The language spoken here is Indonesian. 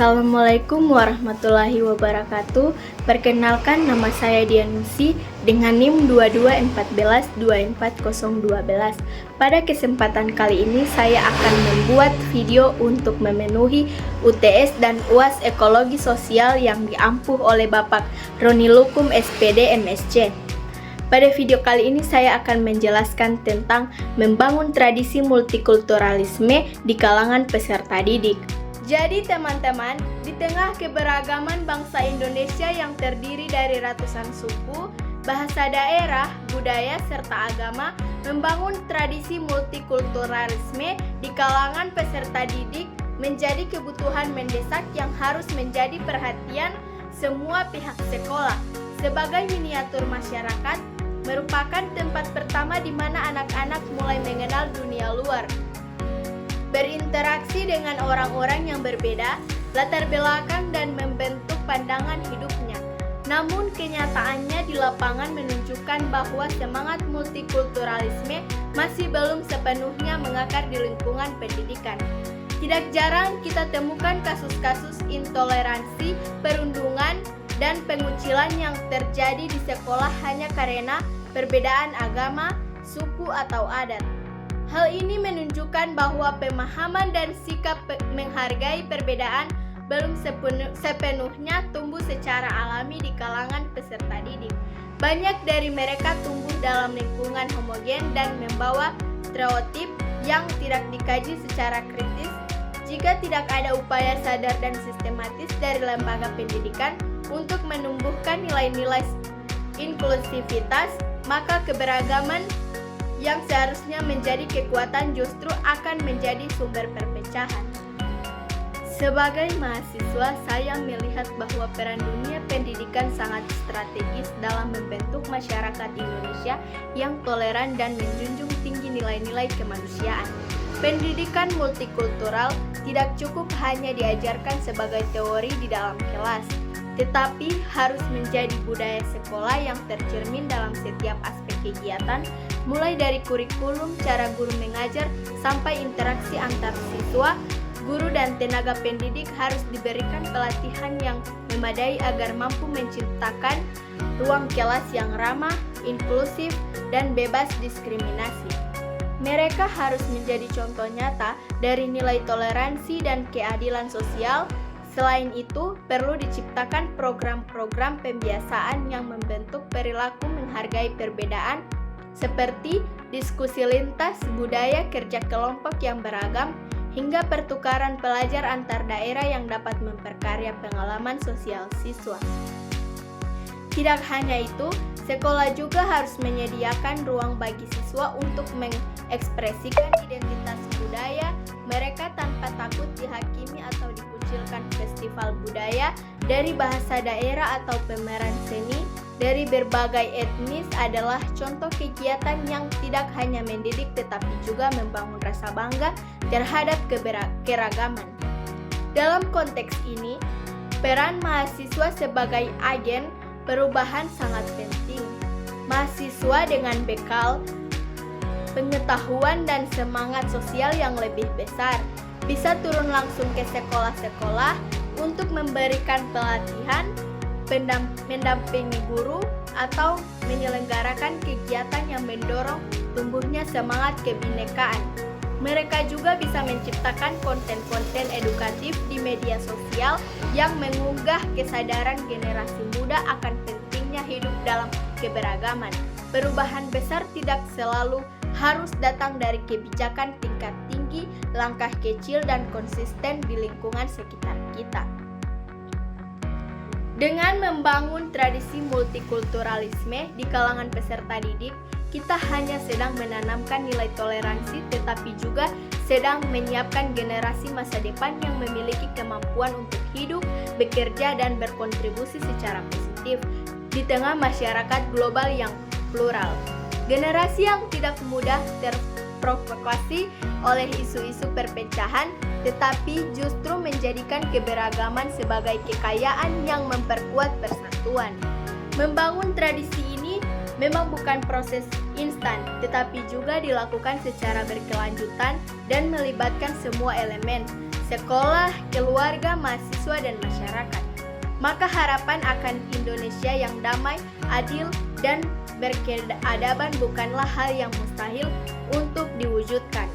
Assalamualaikum warahmatullahi wabarakatuh. Perkenalkan, nama saya Dianusi dengan NIM 22142412. Pada kesempatan kali ini saya akan membuat video untuk memenuhi UTS dan UAS Ekologi Sosial yang diampuh oleh Bapak Roni Lukum SPD MSc. Pada video kali ini saya akan menjelaskan tentang membangun tradisi multikulturalisme di kalangan peserta didik. Jadi teman-teman, di tengah keberagaman bangsa Indonesia yang terdiri dari ratusan suku, bahasa daerah, budaya, serta agama, membangun tradisi multikulturalisme di kalangan peserta didik menjadi kebutuhan mendesak yang harus menjadi perhatian semua pihak sekolah. Sebagai miniatur masyarakat, merupakan tempat pertama di mana anak-anak mulai mengenal dunia luar, berinteraksi dengan orang-orang yang berbeda, latar belakang dan membentuk pandangan hidupnya. Namun kenyataannya di lapangan menunjukkan bahwa semangat multikulturalisme masih belum sepenuhnya mengakar di lingkungan pendidikan. Tidak jarang kita temukan kasus-kasus intoleransi, perundungan, dan pengucilan yang terjadi di sekolah hanya karena perbedaan agama, suku, atau adat. Hal ini menunjukkan bahwa pemahaman dan sikap menghargai perbedaan belum sepenuhnya tumbuh secara alami di kalangan peserta didik. Banyak dari mereka tumbuh dalam lingkungan homogen dan membawa stereotip yang tidak dikaji secara kritis. Jika tidak ada upaya sadar dan sistematis dari lembaga pendidikan untuk menumbuhkan nilai-nilai inklusivitas, maka keberagaman yang seharusnya menjadi kekuatan justru akan menjadi sumber perpecahan. Sebagai mahasiswa, saya melihat bahwa peran dunia pendidikan sangat strategis dalam membentuk masyarakat Indonesia yang toleran dan menjunjung tinggi nilai-nilai kemanusiaan. Pendidikan multikultural tidak cukup hanya diajarkan sebagai teori di dalam kelas, tetapi harus menjadi budaya sekolah yang tercermin dalam setiap aspek kegiatan, mulai dari kurikulum, cara guru mengajar, sampai interaksi antar siswa. Guru dan tenaga pendidik harus diberikan pelatihan yang memadai agar mampu menciptakan ruang kelas yang ramah, inklusif, dan bebas diskriminasi. Mereka harus menjadi contoh nyata dari nilai toleransi dan keadilan sosial. Selain itu, perlu diciptakan program-program pembiasaan yang membentuk perilaku menghargai perbedaan, seperti diskusi lintas budaya, kerja kelompok yang beragam, hingga pertukaran pelajar antar daerah yang dapat memperkaya pengalaman sosial siswa. Tidak hanya itu, sekolah juga harus menyediakan ruang bagi siswa untuk mengekspresikan identitas budaya mereka tanpa takut dihakimi atau dikucilkan. Festival budaya dari bahasa daerah atau pameran seni dari berbagai etnis adalah contoh kegiatan yang tidak hanya mendidik tetapi juga membangun rasa bangga terhadap keragaman. Dalam konteks ini, peran mahasiswa sebagai agen perubahan sangat penting. Mahasiswa dengan bekal pengetahuan dan semangat sosial yang lebih besar bisa turun langsung ke sekolah-sekolah untuk memberikan pelatihan, mendampingi guru, atau menyelenggarakan kegiatan yang mendorong tumbuhnya semangat kebinekaan. Mereka juga bisa menciptakan konten-konten edukatif di media sosial yang menggugah kesadaran generasi muda akan pentingnya hidup dalam keberagaman. Perubahan besar tidak selalu harus datang dari kebijakan tingkat tinggi, langkah kecil dan konsisten di lingkungan sekitar kita. Dengan membangun tradisi multikulturalisme di kalangan peserta didik, kita hanya sedang menanamkan nilai toleransi tetapi juga sedang menyiapkan generasi masa depan yang memiliki kemampuan untuk hidup, bekerja, dan berkontribusi secara positif di tengah masyarakat global yang plural. Generasi yang tidak mudah terprovokasi oleh isu-isu perpecahan, tetapi justru menjadikan keberagaman sebagai kekayaan yang memperkuat persatuan. Membangun tradisi ini memang bukan proses instan, tetapi juga dilakukan secara berkelanjutan dan melibatkan semua elemen. sekolah, keluarga, mahasiswa, dan masyarakat. Maka harapan akan Indonesia yang damai, adil, dan berkeadaban bukanlah hal yang mustahil untuk diwujudkan.